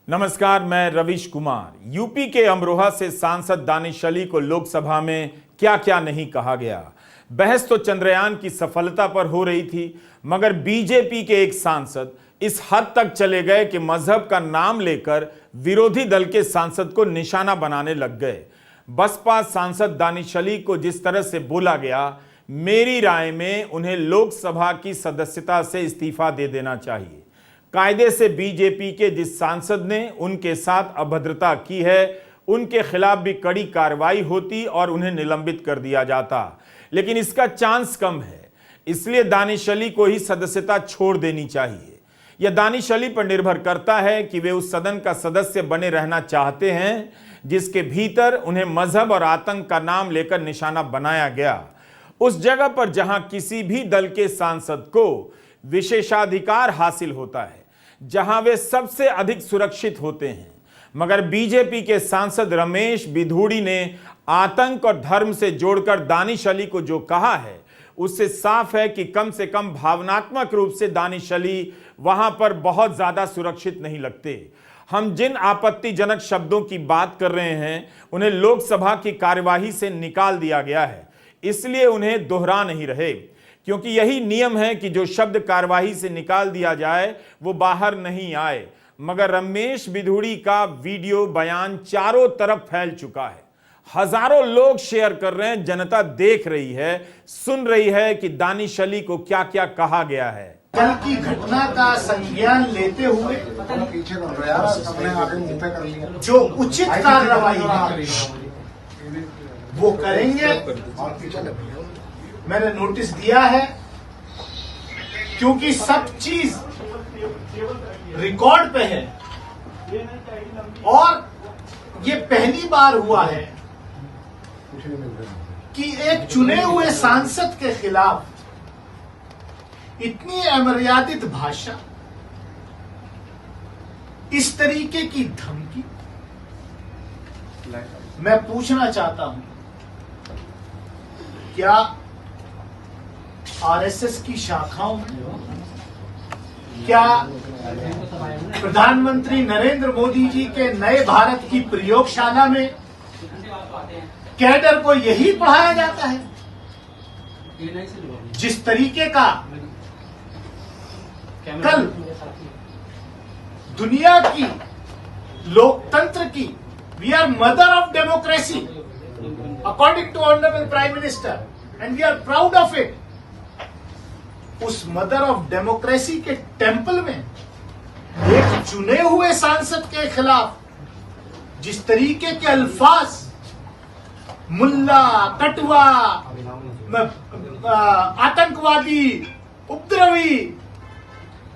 नमस्कार, मैं रविश कुमार। यूपी के अमरोहा से सांसद दानिश अली को लोकसभा में क्या क्या नहीं कहा गया। बहस तो चंद्रयान की सफलता पर हो रही थी, मगर बीजेपी के एक सांसद इस हद तक चले गए कि मजहब का नाम लेकर विरोधी दल के सांसद को निशाना बनाने लग गए। बसपा सांसद दानिश अली को जिस तरह से बोला गया, मेरी राय में उन्हें लोकसभा की सदस्यता से इस्तीफा दे देना चाहिए। कायदे से बीजेपी के जिस सांसद ने उनके साथ अभद्रता की है, उनके खिलाफ भी कड़ी कार्रवाई होती और उन्हें निलंबित कर दिया जाता, लेकिन इसका चांस कम है। इसलिए दानिश अली को ही सदस्यता छोड़ देनी चाहिए। यह दानिश अली पर निर्भर करता है कि वे उस सदन का सदस्य बने रहना चाहते हैं जिसके भीतर उन्हें मजहब और आतंक का नाम लेकर निशाना बनाया गया। उस जगह पर जहां किसी भी दल के सांसद को विशेषाधिकार हासिल होता है, जहां वे सबसे अधिक सुरक्षित होते हैं। मगर बीजेपी के सांसद रमेश बिधूड़ी ने आतंक और धर्म से जोड़कर दानिश अली को जो कहा है, उससे साफ है कि कम से कम भावनात्मक रूप से दानिश अली वहां पर बहुत ज्यादा सुरक्षित नहीं लगते। हम जिन आपत्तिजनक शब्दों की बात कर रहे हैं, उन्हें लोकसभा की कार्यवाही से निकाल दिया गया है, इसलिए उन्हें दोहरा नहीं रहे, क्योंकि यही नियम है कि जो शब्द कार्यवाही से निकाल दिया जाए वो बाहर नहीं आए। मगर रमेश बिधूड़ी का वीडियो बयान चारों तरफ फैल चुका है, हजारों लोग शेयर कर रहे हैं, जनता देख रही है, सुन रही है कि दानिश अली को क्या क्या कहा गया है। कल की घटना का संज्ञान लेते हुए जो उचित कार्रवाई है वो करेंगे। मैंने नोटिस दिया है, क्योंकि सब चीज रिकॉर्ड पे है और ये पहली बार हुआ है कि एक चुने हुए सांसद के खिलाफ इतनी अमर्यादित भाषा, इस तरीके की धमकी। मैं पूछना चाहता हूं, क्या आरएसएस की शाखाओं में, क्या प्रधानमंत्री नरेंद्र मोदी जी के नए भारत की प्रयोगशाला में कैडर को यही पढ़ाया जाता है? जिस तरीके का कल दुनिया की लोकतंत्र की, we are mother of democracy according to honourable prime minister and we are proud of it. उस मदर ऑफ डेमोक्रेसी के टेंपल में एक चुने हुए सांसद के खिलाफ जिस तरीके के अल्फाज, मुल्ला, कटवा, आतंकवादी, उपद्रवी,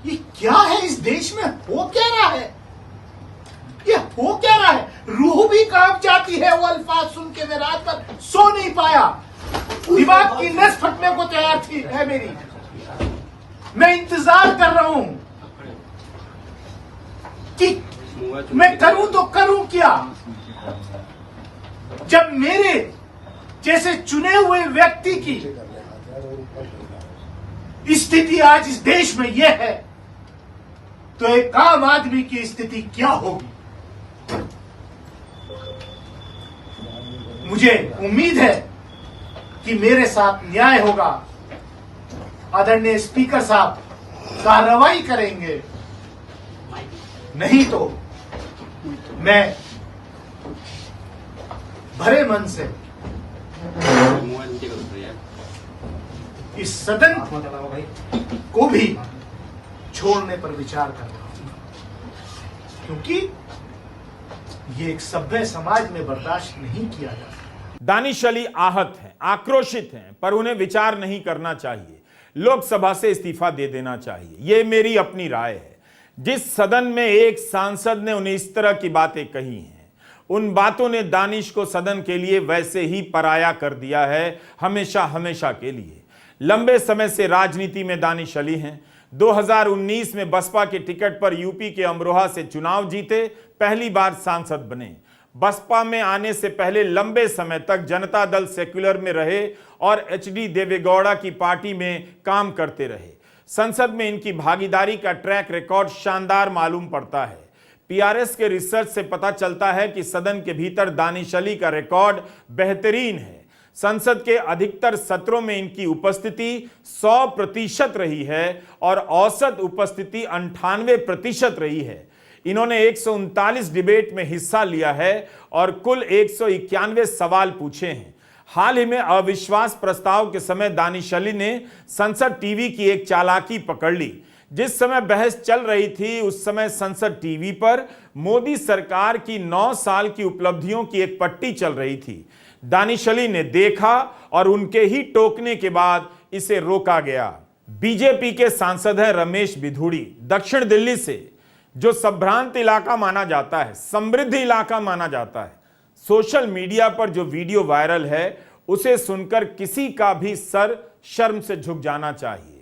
ये क्या है? इस देश में हो क्या रहा है? ये हो क्या रहा है? रूह भी कांप जाती है वो अल्फाज सुन के। मैं रात भर सो नहीं पाया, दिमाग की नस फटने को तैयार थी है मेरी। मैं इंतजार कर रहा हूं कि मैं करूं तो करूं क्या, जब मेरे जैसे चुने हुए व्यक्ति की स्थिति आज इस देश में यह है, तो एक आम आदमी की स्थिति क्या होगी? मुझे उम्मीद है कि मेरे साथ न्याय होगा। आदरणीय स्पीकर साहब कार्रवाई करेंगे, नहीं तो मैं भरे मन से इस सदन को भी छोड़ने पर विचार कर रहा हूं, क्योंकि ये एक सभ्य समाज में बर्दाश्त नहीं किया जा सकता। दानिश अली आहत हैं, आक्रोशित हैं, पर उन्हें विचार नहीं करना चाहिए, लोकसभा से इस्तीफा दे देना चाहिए। यह मेरी अपनी राय है। जिस सदन में एक सांसद ने उन्हें इस तरह की बातें कही हैं, उन बातों ने दानिश को सदन के लिए वैसे ही पराया कर दिया है, हमेशा हमेशा के लिए। लंबे समय से राजनीति में दानिश अली हैं। 2019 में बसपा के टिकट पर यूपी के अमरोहा से चुनाव जीते, पहली बार सांसद बने। बसपा में आने से पहले लंबे समय तक जनता दल सेक्युलर में रहे और एचडी देवेगौड़ा की पार्टी में काम करते रहे। संसद में इनकी भागीदारी का ट्रैक रिकॉर्ड शानदार मालूम पड़ता है। पीआरएस के रिसर्च से पता चलता है कि सदन के भीतर दानिश अली का रिकॉर्ड बेहतरीन है। संसद के अधिकतर सत्रों में इनकी उपस्थिति 100% रही है और औसत उपस्थिति 98% रही है। इन्होंने 139 डिबेट में हिस्सा लिया है और कुल 191 सवाल पूछे हैं। हाल ही में अविश्वास प्रस्ताव के समय दानिश अली ने संसद टीवी की एक चालाकी पकड़ ली। जिस समय बहस चल रही थी उस समय संसद टीवी पर मोदी सरकार की 9 साल की उपलब्धियों की एक पट्टी चल रही थी। दानिश अली ने देखा और उनके ही टोकने के बाद इसे रोका गया। बीजेपी के सांसद हैं रमेश बिधूड़ी, दक्षिण दिल्ली से, जो संभ्रांत इलाका माना जाता है, समृद्ध इलाका माना जाता है। सोशल मीडिया पर जो वीडियो वायरल है उसे सुनकर किसी का भी सर शर्म से झुक जाना चाहिए।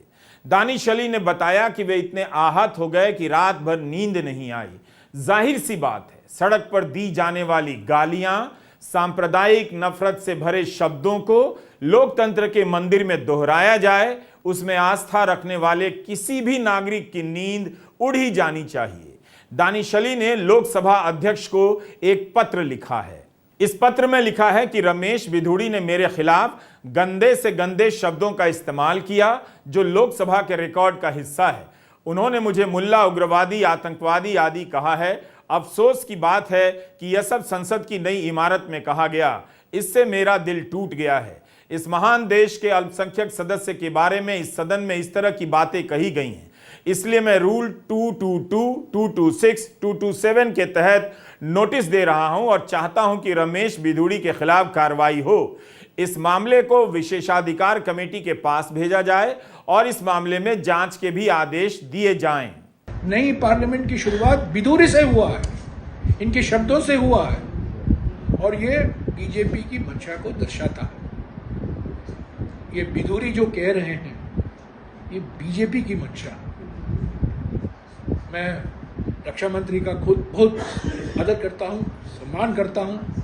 दानिश अली ने बताया कि वे इतने आहत हो गए कि रात भर नींद नहीं आई। जाहिर सी बात है, सड़क पर दी जाने वाली गालियां, सांप्रदायिक नफरत से भरे शब्दों को लोकतंत्र के मंदिर में दोहराया जाए, उसमें आस्था रखने वाले किसी भी नागरिक की नींद उड़ ही जानी चाहिए। दानिश अली ने लोकसभा अध्यक्ष को एक पत्र लिखा है। इस पत्र में लिखा है कि रमेश बिधूड़ी ने मेरे खिलाफ गंदे से गंदे शब्दों का इस्तेमाल किया जो लोकसभा के रिकॉर्ड का हिस्सा है। उन्होंने मुझे मुल्ला, उग्रवादी, आतंकवादी आदि कहा है। अफसोस की बात है कि यह सब संसद की नई इमारत में कहा गया। इससे मेरा दिल टूट गया है। इस महान देश के अल्पसंख्यक सदस्य के बारे में इस सदन में इस तरह की बातें कही गई हैं। इसलिए मैं रूल 222, 226, 227 के तहत नोटिस दे रहा हूं और चाहता हूं कि रमेश बिधूड़ी के खिलाफ कार्रवाई हो। इस मामले को विशेषाधिकार कमेटी के पास भेजा जाए और इस मामले में जांच के भी आदेश दिए जाएं। नई पार्लियामेंट की शुरुआत बिधूड़ी से हुआ है, इनके शब्दों से हुआ है और ये बीजेपी की मंशा को दर्शाता है। ये बिधूड़ी जो कह रहे हैं ये बीजेपी की मंशा। मैं रक्षा मंत्री का खुद बहुत आदर करता हूँ, सम्मान करता हूँ।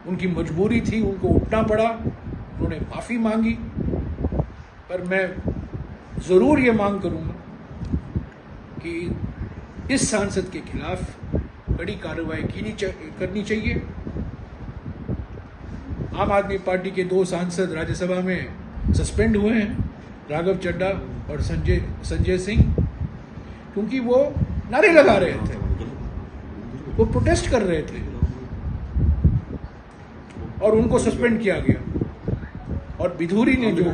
उनकी मजबूरी थी, उनको उठना पड़ा, उन्होंने माफ़ी मांगी। पर मैं ज़रूर ये मांग करूँगा कि इस सांसद के खिलाफ कड़ी कार्रवाई करनी चाहिए। आम आदमी पार्टी के 2 सांसद राज्यसभा में सस्पेंड हुए हैं, राघव चड्ढा और संजय सिंह, क्योंकि वो नारे लगा रहे थे, वो प्रोटेस्ट कर रहे थे और उनको सस्पेंड किया गया। और बिधूड़ी ने जो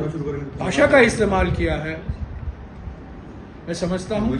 भाषा का इस्तेमाल किया है, मैं समझता हूं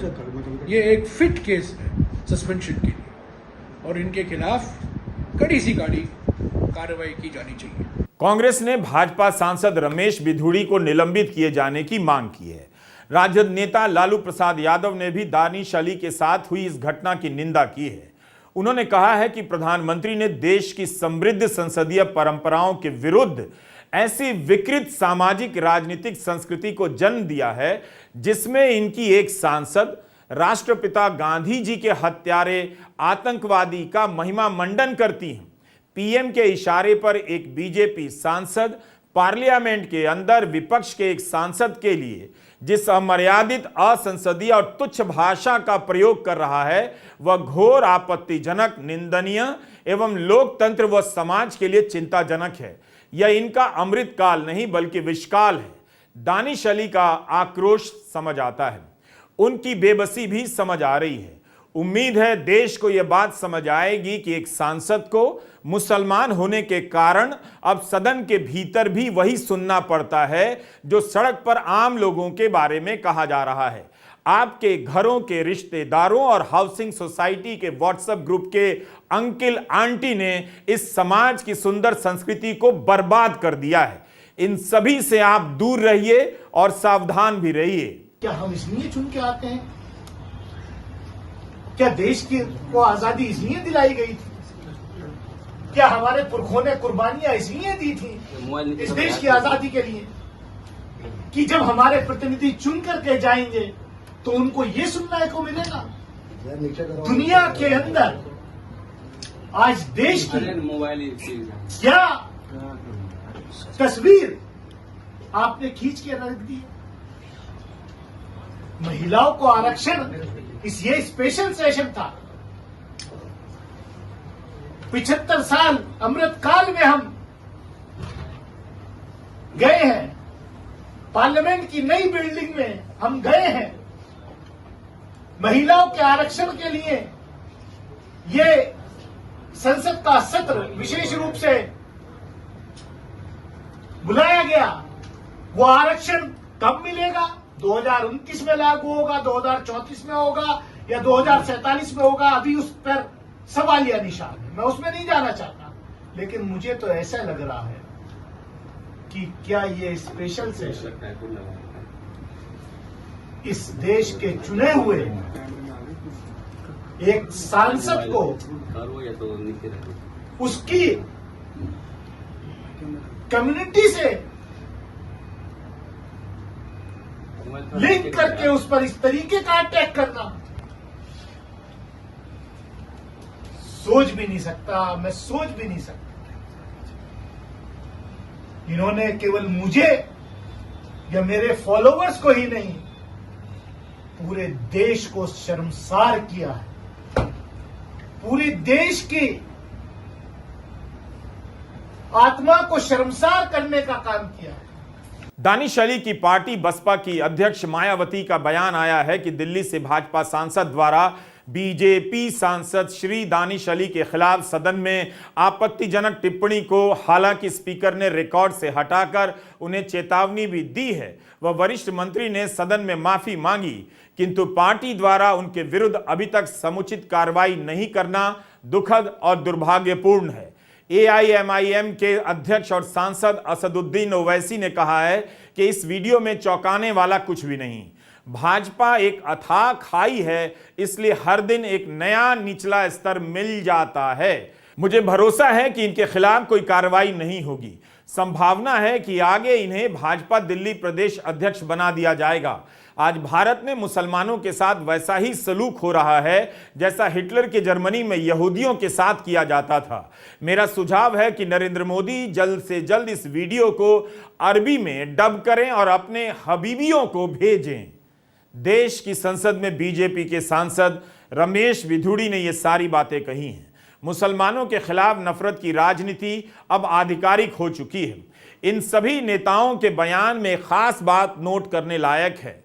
ये एक फिट केस है सस्पेंशन के लिए और इनके खिलाफ कड़ी सी कार्रवाई की जानी चाहिए। कांग्रेस ने भाजपा सांसद रमेश बिधूड़ी को निलंबित किए जाने की मांग की है। राजद नेता लालू प्रसाद यादव ने भी दानिश अली के साथ हुई इस घटना की निंदा की है। उन्होंने कहा है कि प्रधानमंत्री ने देश की समृद्ध संसदीय परंपराओं के विरुद्ध ऐसी विकृत सामाजिक राजनीतिक संस्कृति को जन्म दिया है जिसमें इनकी एक सांसद राष्ट्रपिता गांधी जी के हत्यारे आतंकवादी का महिमा मंडन करती हैं। पीएम के इशारे पर एक बीजेपी सांसद पार्लियामेंट के अंदर विपक्ष के एक सांसद के लिए जिस अमर्यादित, असंसदीय और तुच्छ भाषा का प्रयोग कर रहा है वह घोर आपत्तिजनक, निंदनीय एवं लोकतंत्र व समाज के लिए चिंताजनक है। यह इनका अमृतकाल नहीं बल्कि विषकाल है। दानिश अली का आक्रोश समझ आता है, उनकी बेबसी भी समझ आ रही है। उम्मीद है देश को यह बात समझ आएगी कि एक सांसद को मुसलमान होने के कारण अब सदन के भीतर भी वही सुनना पड़ता है जो सड़क पर आम लोगों के बारे में कहा जा रहा है। आपके घरों के रिश्तेदारों और हाउसिंग सोसाइटी के व्हाट्सएप ग्रुप के अंकल आंटी ने इस समाज की सुंदर संस्कृति को बर्बाद कर दिया है। इन सभी से आप दूर रहिए और सावधान भी रहिए। क्या हम इसलिए चुन के आते हैं? क्या देश को आजादी इसलिए दिलाई गई थी? क्या हमारे पुरखों ने कुर्बानियां इसलिए दी थी इस देश की आजादी के लिए कि जब हमारे प्रतिनिधि चुन करके जाएंगे तो उनको ये सुनने को मिलेगा? दुनिया के अंदर आज देश की क्या तस्वीर आपने खींच के रख दी? महिलाओं को आरक्षण ये स्पेशल सेशन था 75 साल अमृत काल में हम गए हैं, पार्लियामेंट की नई बिल्डिंग में हम गए हैं, महिलाओं के आरक्षण के लिए ये संसद का सत्र विशेष रूप से बुलाया गया। वो आरक्षण कब मिलेगा? 2029 में लागू होगा, 2034 में होगा या 2047 में होगा? अभी उस पर सवालिया निशान है, मैं उसमें नहीं जाना चाहता। लेकिन मुझे तो ऐसा लग रहा है कि क्या ये स्पेशल सेशन इस देश के चुने हुए एक सांसद को उसकी कम्युनिटी से लिंक करके उस पर इस तरीके का अटैक करना सोच भी नहीं सकता, मैं सोच भी नहीं सकता। इन्होंने केवल मुझे या मेरे फॉलोवर्स को ही नहीं, पूरे देश को शर्मसार किया है, पूरे देश की आत्मा को शर्मसार करने का काम किया है। दानिश अली की पार्टी बसपा की अध्यक्ष मायावती का बयान आया है कि दिल्ली से भाजपा सांसद द्वारा बीजेपी सांसद श्री दानिश अली के खिलाफ सदन में आपत्तिजनक टिप्पणी को हालांकि स्पीकर ने रिकॉर्ड से हटाकर उन्हें चेतावनी भी दी है, वह वरिष्ठ मंत्री ने सदन में माफी मांगी, किंतु पार्टी द्वारा उनके विरुद्ध अभी तक समुचित कार्रवाई नहीं करना दुखद और दुर्भाग्यपूर्ण है। एआईएमआईएम के अध्यक्ष और सांसद असदुद्दीन ओवैसी ने कहा है कि इस वीडियो में चौंकाने वाला कुछ भी नहीं। भाजपा एक अथाह खाई है, इसलिए हर दिन एक नया निचला स्तर मिल जाता है। मुझे भरोसा है कि इनके खिलाफ कोई कार्रवाई नहीं होगी। संभावना है कि आगे इन्हें भाजपा दिल्ली प्रदेश अध्यक्ष बना दिया जाएगा। आज भारत में मुसलमानों के साथ वैसा ही सलूक हो रहा है जैसा हिटलर के जर्मनी में यहूदियों के साथ किया जाता था। मेरा सुझाव है कि नरेंद्र मोदी जल्द से जल्द इस वीडियो को अरबी में डब करें और अपने हबीबियों को भेजें। देश की संसद में बीजेपी के सांसद रमेश बिधूड़ी ने ये सारी बातें कही हैं। मुसलमानों के खिलाफ नफरत की राजनीति अब आधिकारिक हो चुकी है। इन सभी नेताओं के बयान में खास बात नोट करने लायक है।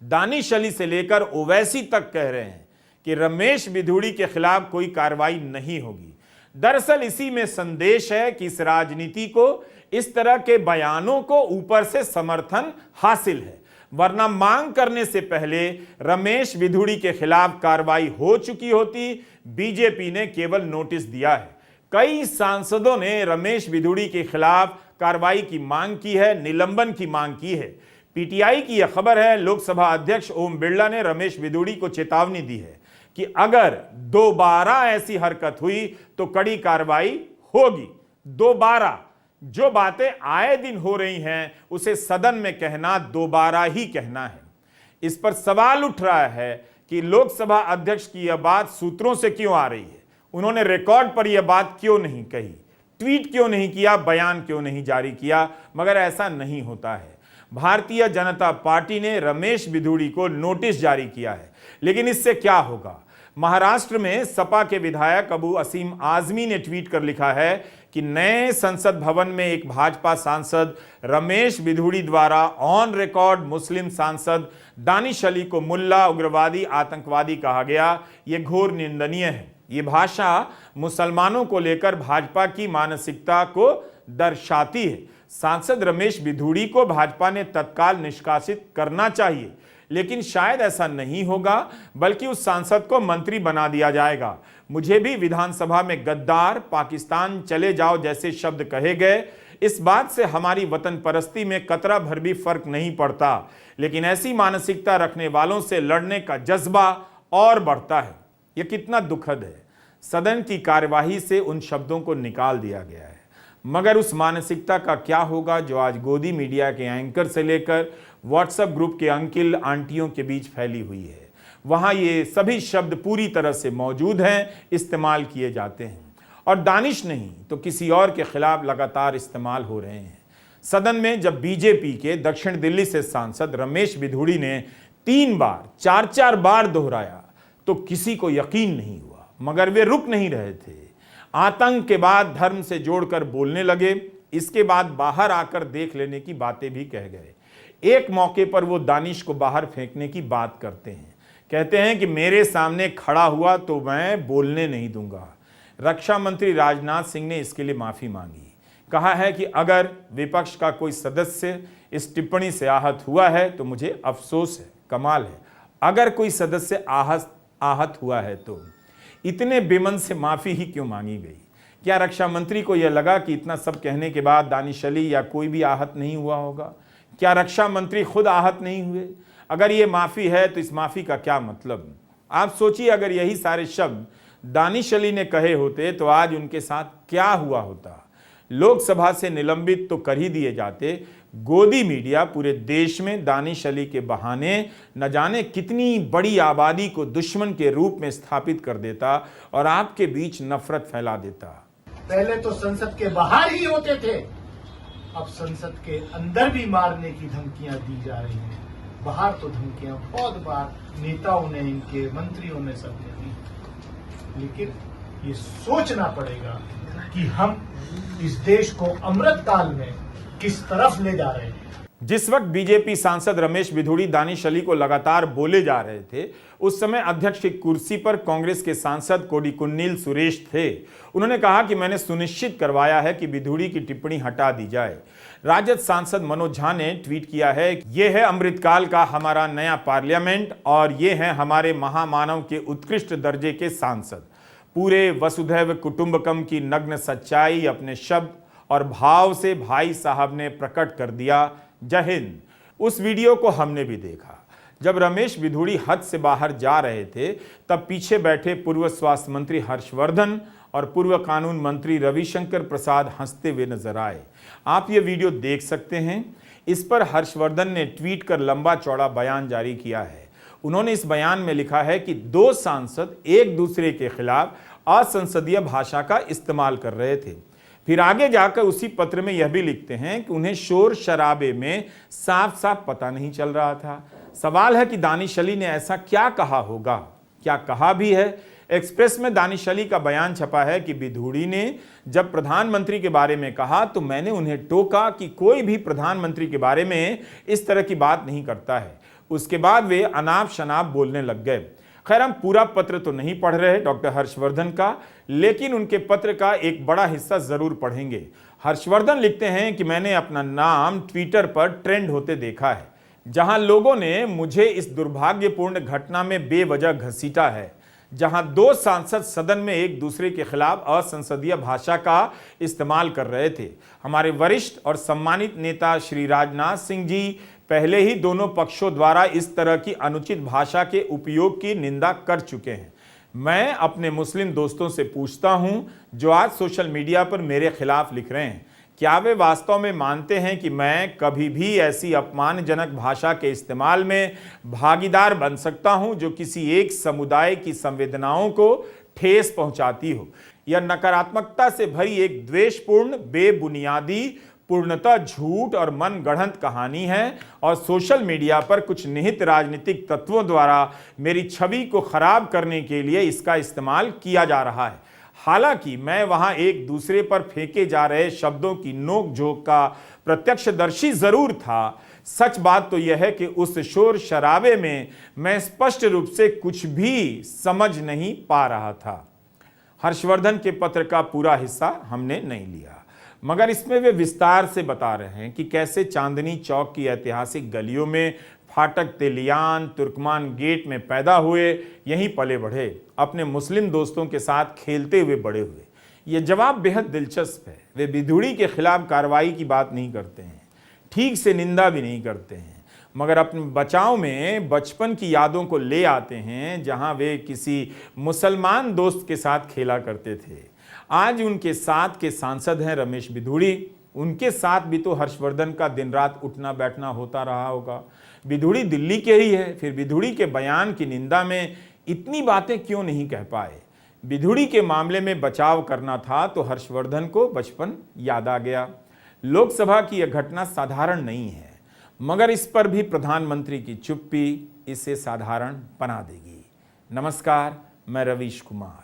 दानिश अली से लेकर ओवैसी तक कह रहे हैं कि रमेश बिधूड़ी के खिलाफ कोई कार्रवाई नहीं होगी। दरअसल इसी में संदेश है कि इस राजनीति को, इस तरह के बयानों को ऊपर से समर्थन हासिल है, वरना मांग करने से पहले रमेश बिधूड़ी के खिलाफ कार्रवाई हो चुकी होती। बीजेपी ने केवल नोटिस दिया है। कई सांसदों ने रमेश बिधूड़ी के खिलाफ कार्रवाई की मांग की है, निलंबन की मांग की है। पीटीआई की यह खबर है, लोकसभा अध्यक्ष ओम बिरला ने रमेश बिधूड़ी को चेतावनी दी है कि अगर दोबारा ऐसी हरकत हुई तो कड़ी कार्रवाई होगी। दोबारा जो बातें आए दिन हो रही हैं उसे सदन में कहना दोबारा ही कहना है। इस पर सवाल उठ रहा है कि लोकसभा अध्यक्ष की यह बात सूत्रों से क्यों आ रही है। उन्होंने रिकॉर्ड पर यह बात क्यों नहीं कही, ट्वीट क्यों नहीं किया, बयान क्यों नहीं जारी किया। मगर ऐसा नहीं होता है। भारतीय जनता पार्टी ने रमेश बिधूड़ी को नोटिस जारी किया है, लेकिन इससे क्या होगा। महाराष्ट्र में सपा के विधायक अबू असीम आजमी ने ट्वीट कर लिखा है कि नए संसद भवन में एक भाजपा सांसद रमेश बिधूड़ी द्वारा ऑन रिकॉर्ड मुस्लिम सांसद दानिश अली को मुल्ला, उग्रवादी, आतंकवादी कहा गया। यह घोर निंदनीय है। ये भाषा मुसलमानों को लेकर भाजपा की मानसिकता को दर्शाती है। सांसद रमेश बिधूड़ी को भाजपा ने तत्काल निष्कासित करना चाहिए, लेकिन शायद ऐसा नहीं होगा, बल्कि उस सांसद को मंत्री बना दिया जाएगा। मुझे भी विधानसभा में गद्दार, पाकिस्तान चले जाओ जैसे शब्द कहे गए। इस बात से हमारी वतन परस्ती में कतरा भर भी फर्क नहीं पड़ता, लेकिन ऐसी मानसिकता रखने वालों से लड़ने का जज्बा और बढ़ता है। यह कितना दुखद है। सदन की कार्यवाही से उन शब्दों को निकाल दिया गया है, मगर उस मानसिकता का क्या होगा जो आज गोदी मीडिया के एंकर से लेकर व्हाट्सएप ग्रुप के अंकिल आंटियों के बीच फैली हुई है। वहां ये सभी शब्द पूरी तरह से मौजूद हैं, इस्तेमाल किए जाते हैं, और दानिश नहीं तो किसी और के खिलाफ लगातार इस्तेमाल हो रहे हैं। सदन में जब बीजेपी के दक्षिण दिल्ली से सांसद रमेश बिधूड़ी ने 3 बार 4 बार दोहराया तो किसी को यकीन नहीं हुआ, मगर वे रुक नहीं रहे थे। आतंक के बाद धर्म से जोड़कर बोलने लगे। इसके बाद बाहर आकर देख लेने की बातें भी कह गए। एक मौके पर वो दानिश को बाहर फेंकने की बात करते हैं, कहते हैं कि मेरे सामने खड़ा हुआ तो मैं बोलने नहीं दूंगा। रक्षा मंत्री राजनाथ सिंह ने इसके लिए माफी मांगी, कहा है कि अगर विपक्ष का कोई सदस्य इस टिप्पणी से आहत हुआ है तो मुझे अफसोस है। कमाल है, अगर कोई सदस्य आहत हुआ है तो इतने बेमन से माफी ही क्यों मांगी गई? क्या रक्षा मंत्री को यह लगा कि इतना सब कहने के बाद दानिश अली या कोई भी आहत नहीं हुआ होगा? क्या रक्षा मंत्री खुद आहत नहीं हुए? अगर ये माफी है तो इस माफी का क्या मतलब? आप सोचिए, अगर यही सारे शब्द दानिश अली ने कहे होते तो आज उनके साथ क्या हुआ होता? लोकसभा से निलंबित तो कर ही दिए जाते, गोदी मीडिया पूरे देश में दानिश अली के बहाने न जाने कितनी बड़ी आबादी को दुश्मन के रूप में स्थापित कर देता और आपके बीच नफरत फैला देता। पहले तो संसद के बाहर ही होते थे, अब संसद के अंदर भी मारने की धमकियां दी जा रही हैं। बाहर तो धमकियां बहुत बार नेताओं ने, इनके मंत्रियों ने, सबने दी, लेकिन ये सोचना पड़ेगा कि हम इस देश को अमृतकाल में किस तरफ ले जा रहे हैं। जिस वक्त बीजेपी सांसद रमेश बिधूड़ी दानिश अली को लगातार बोले जा रहे थे, उस समय अध्यक्ष की कुर्सी पर कांग्रेस के सांसद कोडिकुन्नील सुरेश थे। उन्होंने कहा कि मैंने सुनिश्चित करवाया है कि बिधूड़ी की टिप्पणी हटा दी जाए। राजद सांसद मनोज झा ने ट्वीट किया है, ये है अमृतकाल का हमारा नया पार्लियामेंट और ये हैं हमारे महामानव के उत्कृष्ट दर्जे के सांसद। पूरे वसुधैव कुटुंबकम की नग्न सच्चाई अपने शब्द और भाव से भाई साहब ने प्रकट कर दिया। जय हिंद। उस वीडियो को हमने भी देखा। जब रमेश बिधूड़ी हद से बाहर जा रहे थे तब पीछे बैठे पूर्व स्वास्थ्य मंत्री हर्षवर्धन और पूर्व कानून मंत्री रविशंकर प्रसाद हंसते हुए नजर आए। आप ये वीडियो देख सकते हैं। इस पर हर्षवर्धन ने ट्वीट कर लंबा चौड़ा बयान जारी किया है। उन्होंने इस बयान में लिखा है कि दो सांसद एक दूसरे के खिलाफ असंसदीय भाषा का इस्तेमाल कर रहे थे। फिर आगे जाकर उसी पत्र में यह भी लिखते हैं कि उन्हें शोर शराबे में साफ साफ पता नहीं चल रहा था। सवाल है कि दानिश अली ने ऐसा क्या कहा होगा? क्या कहा भी है? एक्सप्रेस में दानिश अली का बयान छपा है कि बिधूड़ी ने जब प्रधानमंत्री के बारे में कहा तो मैंने उन्हें टोका कि कोई भी प्रधानमंत्री के बारे में इस तरह की बात नहीं करता है। उसके बाद वे अनाप शनाप बोलने लग गए। खैर, हम पूरा पत्र तो नहीं पढ़ रहे डॉक्टर हर्षवर्धन का, लेकिन उनके पत्र का एक बड़ा हिस्सा जरूर पढ़ेंगे। हर्षवर्धन लिखते हैं कि मैंने अपना नाम ट्विटर पर ट्रेंड होते देखा है, जहां लोगों ने मुझे इस दुर्भाग्यपूर्ण घटना में बेवजह घसीटा है, जहां दो सांसद सदन में एक दूसरे के खिलाफ असंसदीय भाषा का इस्तेमाल कर रहे थे। हमारे वरिष्ठ और सम्मानित नेता श्री राजनाथ सिंह जी पहले ही दोनों पक्षों द्वारा इस तरह की अनुचित भाषा के उपयोग की निंदा कर चुके हैं। मैं अपने मुस्लिम दोस्तों से पूछता हूं जो आज सोशल मीडिया पर मेरे खिलाफ लिख रहे हैं, क्या वे वास्तव में मानते हैं कि मैं कभी भी ऐसी अपमानजनक भाषा के इस्तेमाल में भागीदार बन सकता हूं जो किसी एक समुदाय की संवेदनाओं को ठेस पहुंचाती हो? यह नकारात्मकता से भरी एक द्वेषपूर्ण, बेबुनियादी, पूर्णतः झूठ और मन गढ़ंत कहानी है और सोशल मीडिया पर कुछ निहित राजनीतिक तत्वों द्वारा मेरी छवि को खराब करने के लिए इसका इस्तेमाल किया जा रहा है। हालांकि मैं वहां एक दूसरे पर फेंके जा रहे शब्दों की नोक-झोंक का प्रत्यक्षदर्शी जरूर था। सच बात तो यह है कि उस शोर शराबे में मैं स्पष्ट रूप से कुछ भी समझ नहीं पा रहा था। हर्षवर्धन के पत्र का पूरा हिस्सा हमने नहीं लिया, मगर इसमें वे विस्तार से बता रहे हैं कि कैसे चांदनी चौक की ऐतिहासिक गलियों में फाटक तेलियान, तुर्कमान गेट में पैदा हुए, यहीं पले बढ़े, अपने मुस्लिम दोस्तों के साथ खेलते हुए बड़े हुए। ये जवाब बेहद दिलचस्प है। वे बिधूड़ी के खिलाफ कार्रवाई की बात नहीं करते हैं, ठीक से निंदा भी नहीं करते हैं, मगर अपने बचाव में बचपन की यादों को ले आते हैं जहां वे किसी मुसलमान दोस्त के साथ खेला करते थे। आज उनके साथ के सांसद हैं रमेश बिधूड़ी। उनके साथ भी तो हर्षवर्धन का दिन रात उठना बैठना होता रहा होगा। बिधूड़ी दिल्ली के ही है, फिर बिधूड़ी के बयान की निंदा में इतनी बातें क्यों नहीं कह पाए? बिधूड़ी के मामले में बचाव करना था तो हर्षवर्धन को बचपन याद आ गया। लोकसभा की यह घटना साधारण नहीं है, मगर इस पर भी प्रधानमंत्री की चुप्पी इसे साधारण बना देगी। नमस्कार, मैं रवीश कुमार।